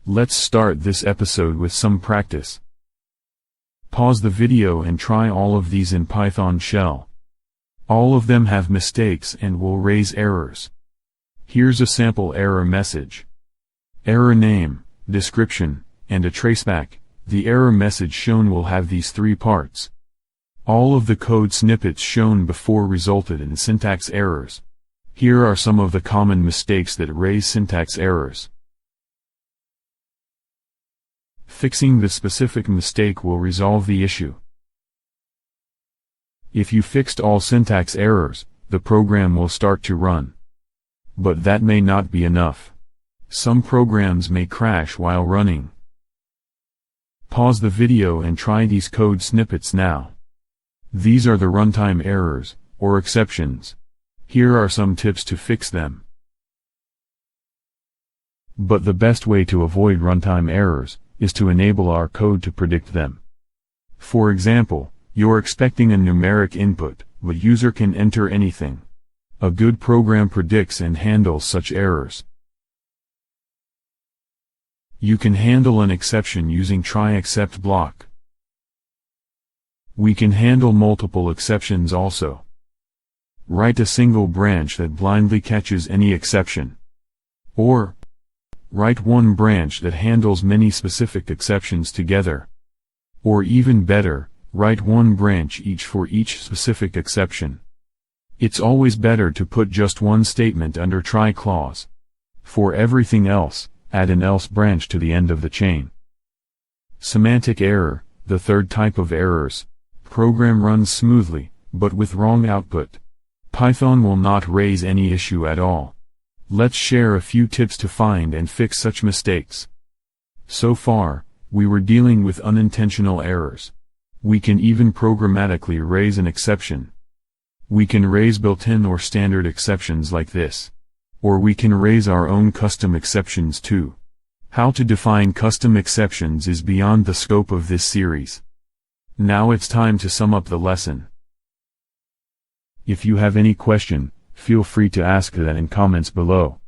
Let's start this episode with some practice. Pause the video and try all of these in Python shell. All of them have mistakes and will raise errors. Here's a sample error message. Error name, description, and a traceback. The error message shown will have these three parts. All of the code snippets shown before resulted in syntax errors. Here are some of the common mistakes that raise syntax errors. Fixing the specific mistake will resolve the issue. If you fixed all syntax errors, the program will start to run. But that may not be enough. Some programs may crash while running. Pause the video and try these code snippets now. These are the runtime errors, or exceptions. Here are some tips to fix them. But the best way to avoid runtime errors is to enable our code to predict them. For example, you're expecting a numeric input, but user can enter anything. A good program predicts and handles such errors. You can handle an exception using try-except block. We can handle multiple exceptions also. Write a single branch that blindly catches any exception. Or, write one branch that handles many specific exceptions together. Or even better, write one branch each for each specific exception. It's always better to put just one statement under try clause. For everything else, add an else branch to the end of the chain. Semantic error, the third type of errors. Program runs smoothly, but with wrong output. Python will not raise any issue at all. Let's share a few tips to find and fix such mistakes. So far, we were dealing with unintentional errors. We can even programmatically raise an exception. We can raise built-in or standard exceptions like this. Or we can raise our own custom exceptions too. How to define custom exceptions is beyond the scope of this series. Now it's time to sum up the lesson. If you have any question, feel free to ask that in comments below.